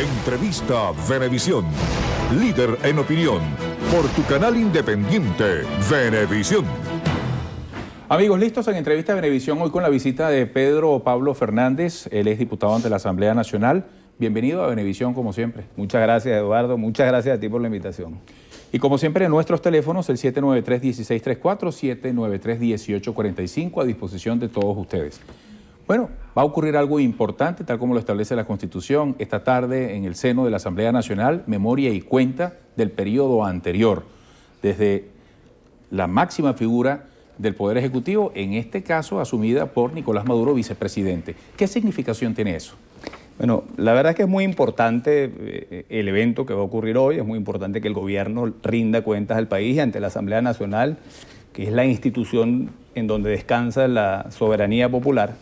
Entrevista Venevisión. Líder en opinión. Por tu canal independiente, Venevisión. Amigos, listos en Entrevista Venevisión hoy con la visita de Pedro Pablo Fernández. Él es diputado ante la Asamblea Nacional. Bienvenido a Venevisión, como siempre. Muchas gracias, Eduardo. Muchas gracias a ti por la invitación. Y como siempre, nuestros teléfonos, el 793-1634, 793-1845, a disposición de todos ustedes. Bueno, va a ocurrir algo importante, tal como lo establece la Constitución. Esta tarde, en el seno de la Asamblea Nacional, memoria y cuenta del periodo anterior, desde la máxima figura del Poder Ejecutivo, en este caso asumida por Nicolás Maduro, vicepresidente. ¿Qué significación tiene eso? Bueno, la verdad es que es muy importante el evento que va a ocurrir hoy. Es muy importante que el gobierno rinda cuentas al país ante la Asamblea Nacional, que es la institución en donde descansa la soberanía popular.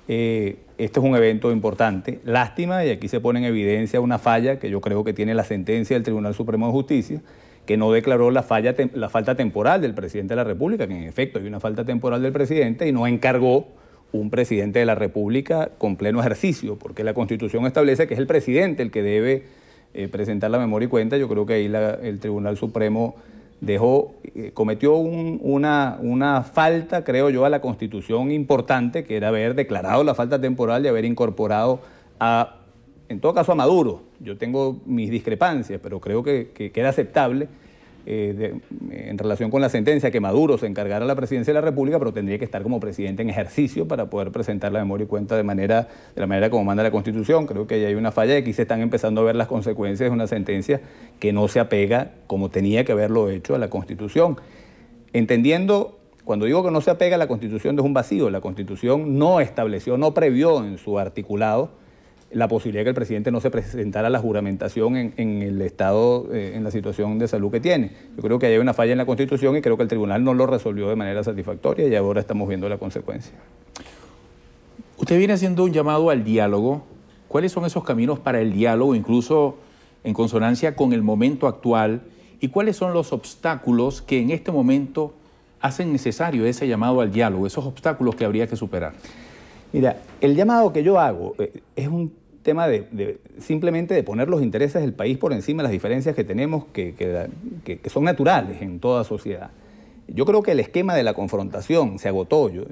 Este es un evento importante. Lástima, y aquí se pone en evidencia una falla que yo creo que tiene la sentencia del Tribunal Supremo de Justicia, que no declaró la falta temporal del presidente de la República, que en efecto hay una falta temporal del presidente, y no encargó un presidente de la República con pleno ejercicio, porque la Constitución establece que es el presidente el que debe presentar la memoria y cuenta. Yo creo que ahí el Tribunal Supremo cometió una falta, creo yo, a la Constitución importante, que era haber declarado la falta temporal y haber incorporado en todo caso a Maduro. Yo tengo mis discrepancias, pero creo que era aceptable en relación con la sentencia que Maduro se encargara de la presidencia de la República, pero tendría que estar como presidente en ejercicio para poder presentar la memoria y cuenta de la manera como manda la Constitución. Creo que ahí hay una falla y aquí se están empezando a ver las consecuencias de una sentencia que no se apega, como tenía que haberlo hecho, a la Constitución. Entendiendo, cuando digo que no se apega a la Constitución, no es un vacío. La Constitución no estableció, no previó en su articulado la posibilidad de que el presidente no se presentara a la juramentación en el estado, en la situación de salud que tiene. Yo creo que hay una falla en la Constitución y creo que el tribunal no lo resolvió de manera satisfactoria y ahora estamos viendo la consecuencia. Usted viene haciendo un llamado al diálogo. ¿Cuáles son esos caminos para el diálogo, incluso en consonancia con el momento actual? ¿Y cuáles son los obstáculos que en este momento hacen necesario ese llamado al diálogo, esos obstáculos que habría que superar? Mira, el llamado que yo hago es un tema simplemente de poner los intereses del país por encima de las diferencias que tenemos, que son naturales en toda sociedad. Yo creo que el esquema de la confrontación se agotó. Yo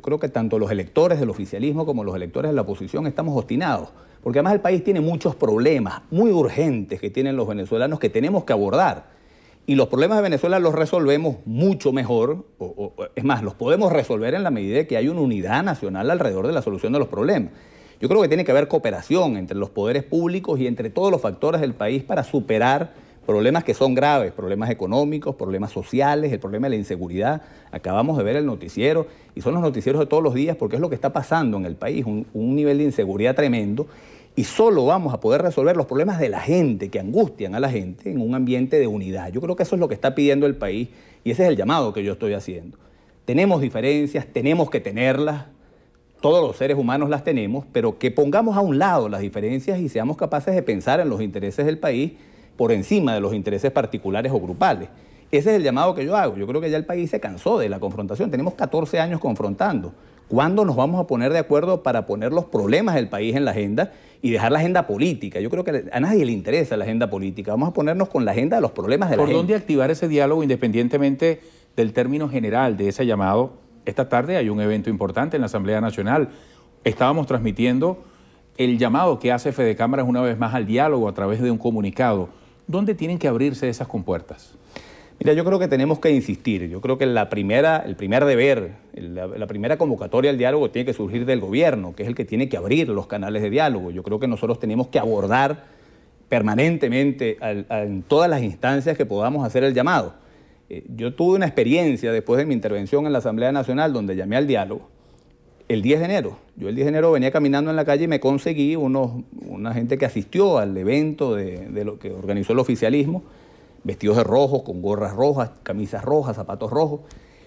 creo que tanto los electores del oficialismo como los electores de la oposición estamos obstinados, porque además el país tiene muchos problemas muy urgentes que tienen los venezolanos que tenemos que abordar. Y los problemas de Venezuela los resolvemos mucho mejor, es más, los podemos resolver en la medida de que hay una unidad nacional alrededor de la solución de los problemas. Yo creo que tiene que haber cooperación entre los poderes públicos y entre todos los factores del país para superar problemas que son graves, problemas económicos, problemas sociales, el problema de la inseguridad. Acabamos de ver el noticiero, y son los noticieros de todos los días porque es lo que está pasando en el país, un nivel de inseguridad tremendo. Y solo vamos a poder resolver los problemas de la gente, que angustian a la gente, en un ambiente de unidad. Yo creo que eso es lo que está pidiendo el país y ese es el llamado que yo estoy haciendo. Tenemos diferencias, tenemos que tenerlas, todos los seres humanos las tenemos, pero que pongamos a un lado las diferencias y seamos capaces de pensar en los intereses del país por encima de los intereses particulares o grupales. Ese es el llamado que yo hago. Yo creo que ya el país se cansó de la confrontación. Tenemos 14 años confrontando. ¿Cuándo nos vamos a poner de acuerdo para poner los problemas del país en la agenda y dejar la agenda política? Yo creo que a nadie le interesa la agenda política. Vamos a ponernos con la agenda de los problemas de la gente. ¿Por dónde activar ese diálogo independientemente del término general de ese llamado? Esta tarde hay un evento importante en la Asamblea Nacional. Estábamos transmitiendo el llamado que hace Fede Cámaras una vez más al diálogo a través de un comunicado. ¿Dónde tienen que abrirse esas compuertas? Mira, yo creo que tenemos que insistir. Yo creo que el primer deber, la primera convocatoria al diálogo tiene que surgir del gobierno, que es el que tiene que abrir los canales de diálogo. Yo creo que nosotros tenemos que abordar permanentemente en todas las instancias que podamos hacer el llamado. Yo tuve una experiencia después de mi intervención en la Asamblea Nacional donde llamé al diálogo el 10 de enero. Yo el 10 de enero venía caminando en la calle y me conseguí una gente que asistió al evento de lo que organizó el oficialismo, vestidos de rojo, con gorras rojas, camisas rojas, zapatos rojos.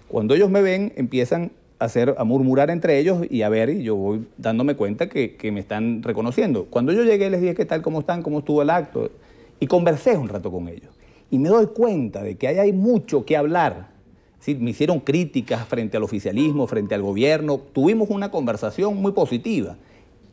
Cuando ellos me ven, empiezan a murmurar entre ellos y yo voy dándome cuenta que me están reconociendo. Cuando yo llegué les dije, ¿qué tal? ¿Cómo están? ¿Cómo estuvo el acto? Y conversé un rato con ellos. Y me doy cuenta de que ahí hay mucho que hablar. ¿Sí? Me hicieron críticas frente al oficialismo, frente al gobierno. Tuvimos una conversación muy positiva.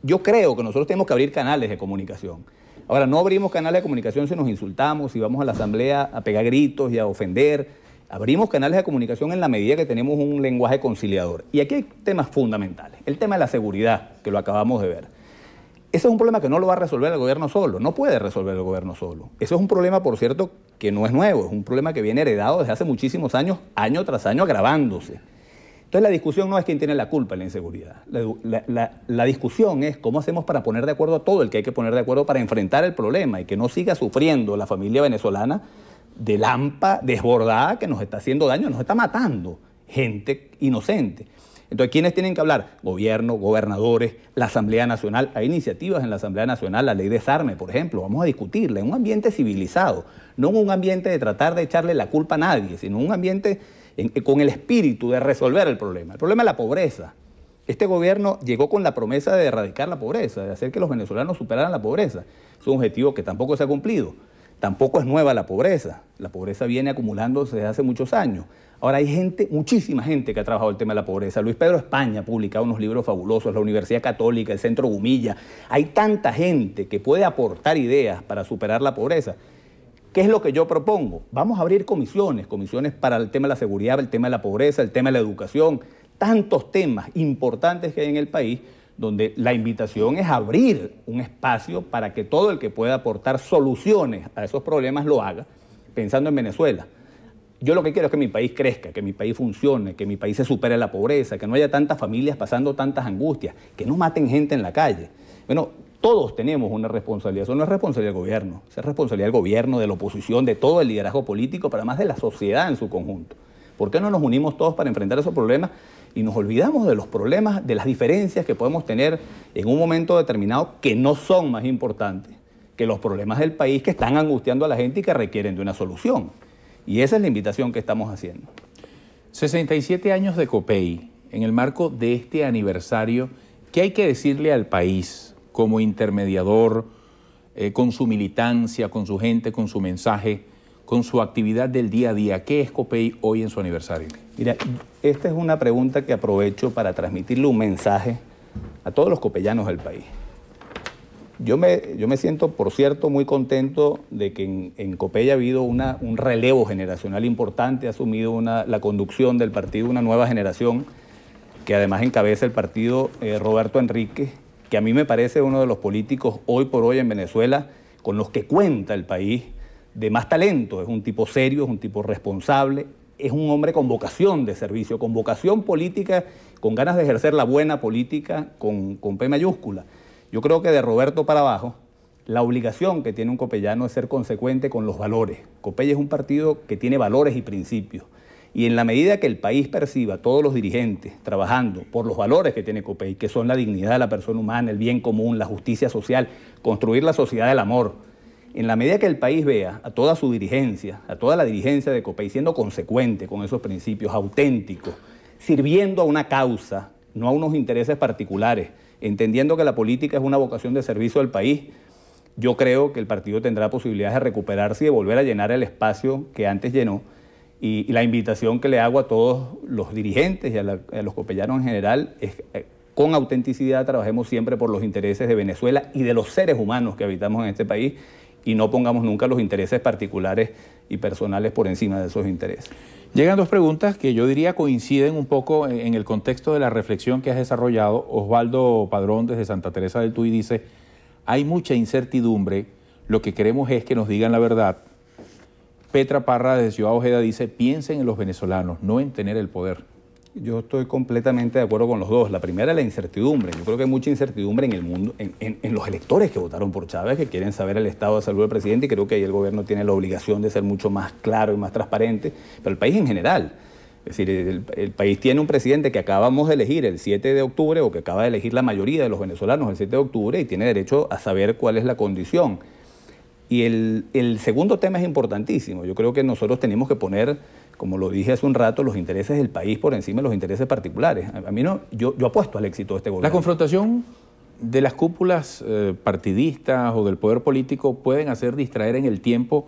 yo creo que nosotros tenemos que abrir canales de comunicación. Ahora, no abrimos canales de comunicación si nos insultamos, si vamos a la asamblea a pegar gritos y a ofender. Abrimos canales de comunicación en la medida que tenemos un lenguaje conciliador. Y aquí hay temas fundamentales. El tema de la seguridad, que lo acabamos de ver. Ese es un problema que no lo va a resolver el gobierno solo, no puede resolver el gobierno solo. Eso es un problema, por cierto, que no es nuevo, es un problema que viene heredado desde hace muchísimos años, año tras año agravándose. Entonces la discusión no es quién tiene la culpa en la inseguridad, la discusión es cómo hacemos para poner de acuerdo a todo el que hay que poner de acuerdo para enfrentar el problema y que no siga sufriendo la familia venezolana de lampa desbordada que nos está haciendo daño, nos está matando gente inocente. Entonces, ¿quiénes tienen que hablar? Gobierno, gobernadores, la Asamblea Nacional. Hay iniciativas en la Asamblea Nacional, la ley de desarme, por ejemplo. Vamos a discutirla en un ambiente civilizado, no en un ambiente de tratar de echarle la culpa a nadie, sino en un ambiente con el espíritu de resolver el problema. El problema es la pobreza. Este gobierno llegó con la promesa de erradicar la pobreza, de hacer que los venezolanos superaran la pobreza. Es un objetivo que tampoco se ha cumplido. Tampoco es nueva la pobreza. La pobreza viene acumulándose desde hace muchos años. Ahora hay gente, muchísima gente que ha trabajado el tema de la pobreza. Luis Pedro España ha publicado unos libros fabulosos, la Universidad Católica, el Centro Gumilla. Hay tanta gente que puede aportar ideas para superar la pobreza. ¿Qué es lo que yo propongo? Vamos a abrir comisiones para el tema de la seguridad, el tema de la pobreza, el tema de la educación. Tantos temas importantes que hay en el país donde la invitación es abrir un espacio para que todo el que pueda aportar soluciones a esos problemas lo haga, pensando en Venezuela. Yo lo que quiero es que mi país crezca, que mi país funcione, que mi país se supere la pobreza, que no haya tantas familias pasando tantas angustias, que no maten gente en la calle. Bueno, todos tenemos una responsabilidad. Eso no es responsabilidad del gobierno, es responsabilidad del gobierno, de la oposición, de todo el liderazgo político, pero además de la sociedad en su conjunto. ¿Por qué no nos unimos todos para enfrentar esos problemas y nos olvidamos de los problemas, de las diferencias que podemos tener en un momento determinado que no son más importantes que los problemas del país que están angustiando a la gente y que requieren de una solución? Y esa es la invitación que estamos haciendo. 67 años de Copey. En el marco de este aniversario, ¿qué hay que decirle al país como intermediador, con su militancia, con su gente, con su mensaje, con su actividad del día a día? ¿Qué es Copey hoy en su aniversario? Mira, esta es una pregunta que aprovecho para transmitirle un mensaje a todos los copellanos del país. Yo me siento, por cierto, muy contento de que en Copey ha habido un relevo generacional importante, ha asumido la conducción del partido una nueva generación, que además encabeza el partido Roberto Enríquez, que a mí me parece uno de los políticos hoy por hoy en Venezuela con los que cuenta el país de más talento. Es un tipo serio, es un tipo responsable, es un hombre con vocación de servicio, con vocación política, con ganas de ejercer la buena política con P mayúscula. Yo creo que de Roberto para abajo, la obligación que tiene un copellano es ser consecuente con los valores. Copey es un partido que tiene valores y principios. Y en la medida que el país perciba a todos los dirigentes trabajando por los valores que tiene Copey, que son la dignidad de la persona humana, el bien común, la justicia social, construir la sociedad del amor, en la medida que el país vea a toda su dirigencia, a toda la dirigencia de Copey siendo consecuente con esos principios, auténticos, sirviendo a una causa, no a unos intereses particulares, entendiendo que la política es una vocación de servicio al país, yo creo que el partido tendrá posibilidades de recuperarse y de volver a llenar el espacio que antes llenó. Y la invitación que le hago a todos los dirigentes y a los copellanos en general es con autenticidad trabajemos siempre por los intereses de Venezuela y de los seres humanos que habitamos en este país y no pongamos nunca los intereses particulares y personales por encima de esos intereses. Llegan dos preguntas que yo diría coinciden un poco en el contexto de la reflexión que has desarrollado. Osvaldo Padrón desde Santa Teresa del Tuy dice, hay mucha incertidumbre, lo que queremos es que nos digan la verdad. Petra Parra desde Ciudad Ojeda dice, piensen en los venezolanos, no en tener el poder. Yo estoy completamente de acuerdo con los dos. La primera es la incertidumbre. Yo creo que hay mucha incertidumbre en el mundo, en los electores que votaron por Chávez, que quieren saber el estado de salud del presidente, y creo que ahí el gobierno tiene la obligación de ser mucho más claro y más transparente, pero el país en general. Es decir, el país tiene un presidente que acabamos de elegir el 7 de octubre, o que acaba de elegir la mayoría de los venezolanos el 7 de octubre, y tiene derecho a saber cuál es la condición. Y el segundo tema es importantísimo. Yo creo que nosotros tenemos que poner, como lo dije hace un rato, los intereses del país por encima de los intereses particulares. A mí no, yo apuesto al éxito de este gobierno. La confrontación de las cúpulas partidistas o del poder político pueden hacer distraer en el tiempo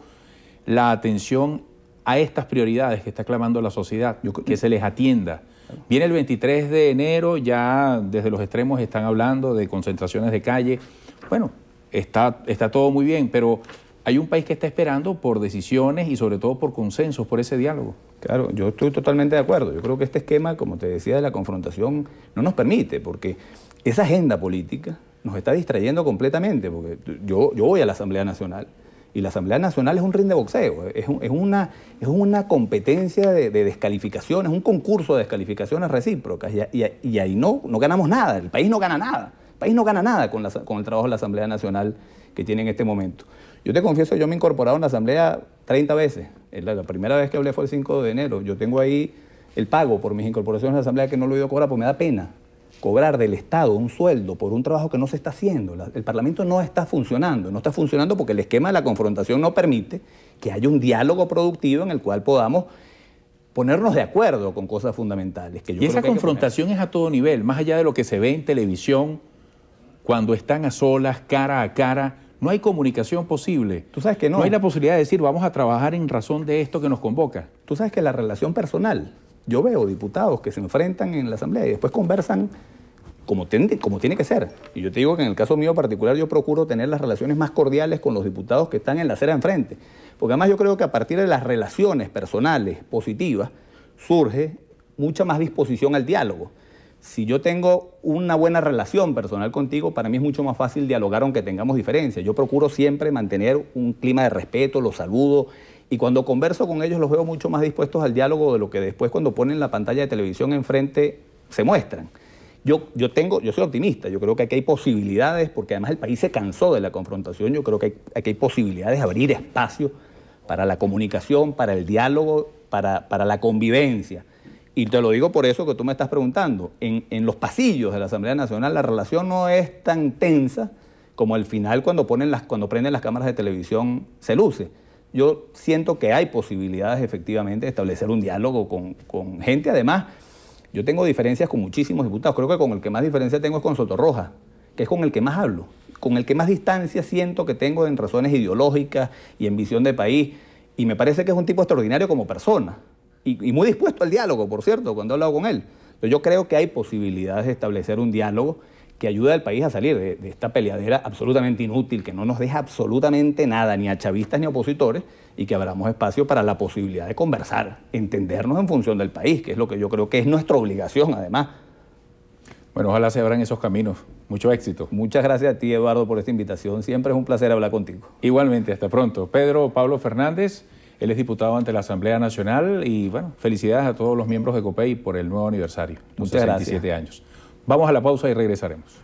la atención a estas prioridades que está clamando la sociedad, que se les atienda. Viene el 23 de enero, ya desde los extremos están hablando de concentraciones de calle. Bueno, está todo muy bien, pero hay un país que está esperando por decisiones y sobre todo por consensos, por ese diálogo. Claro, yo estoy totalmente de acuerdo. Yo creo que este esquema, como te decía, de la confrontación no nos permite, porque esa agenda política nos está distrayendo completamente, porque yo voy a la Asamblea Nacional y la Asamblea Nacional es un ring de boxeo, es una competencia de descalificaciones, un concurso de descalificaciones recíprocas y ahí no ganamos nada, el país no gana nada, el país no gana nada con el trabajo de la Asamblea Nacional que tiene en este momento. Yo te confieso, yo me he incorporado en la Asamblea 30 veces. La primera vez que hablé fue el 5 de enero. Yo tengo ahí el pago por mis incorporaciones a la Asamblea que no lo he ido a cobrar porque me da pena cobrar del Estado un sueldo por un trabajo que no se está haciendo. El Parlamento no está funcionando porque el esquema de la confrontación no permite que haya un diálogo productivo en el cual podamos ponernos de acuerdo con cosas fundamentales. Y esa confrontación es a todo nivel, más allá de lo que se ve en televisión, cuando están a solas, cara a cara. No hay comunicación posible. Tú sabes que no. No hay la posibilidad de decir, vamos a trabajar en razón de esto que nos convoca. Tú sabes que la relación personal, yo veo diputados que se enfrentan en la Asamblea y después conversan como tiene que ser. Y yo te digo que en el caso mío particular yo procuro tener las relaciones más cordiales con los diputados que están en la acera enfrente. Porque además yo creo que a partir de las relaciones personales positivas surge mucha más disposición al diálogo. Si yo tengo una buena relación personal contigo, para mí es mucho más fácil dialogar aunque tengamos diferencias. Yo procuro siempre mantener un clima de respeto, los saludo y cuando converso con ellos los veo mucho más dispuestos al diálogo de lo que después cuando ponen la pantalla de televisión enfrente se muestran. Yo soy optimista, yo creo que aquí hay posibilidades, porque además el país se cansó de la confrontación, yo creo que aquí hay posibilidades de abrir espacio para la comunicación, para el diálogo, para la convivencia. Y te lo digo por eso que tú me estás preguntando. En los pasillos de la Asamblea Nacional la relación no es tan tensa como al final cuando prenden las cámaras de televisión se luce. Yo siento que hay posibilidades efectivamente de establecer un diálogo con gente. Además, yo tengo diferencias con muchísimos diputados. Creo que con el que más diferencia tengo es con Sotorroja, que es con el que más hablo, con el que más distancia siento que tengo en razones ideológicas y en visión de país. Y me parece que es un tipo extraordinario como persona. Y muy dispuesto al diálogo, por cierto, cuando he hablado con él. Pero yo creo que hay posibilidades de establecer un diálogo que ayude al país a salir de esta peleadera absolutamente inútil, que no nos deja absolutamente nada, ni a chavistas ni a opositores, y que abramos espacio para la posibilidad de conversar, entendernos en función del país, que es lo que yo creo que es nuestra obligación, además. Bueno, ojalá se abran esos caminos. Mucho éxito. Muchas gracias a ti, Eduardo, por esta invitación. Siempre es un placer hablar contigo. Igualmente, hasta pronto. Pedro Pablo Fernández. Él es diputado ante la Asamblea Nacional y, bueno, felicidades a todos los miembros de COPEI por el nuevo aniversario, los 67 años. Vamos a la pausa y regresaremos.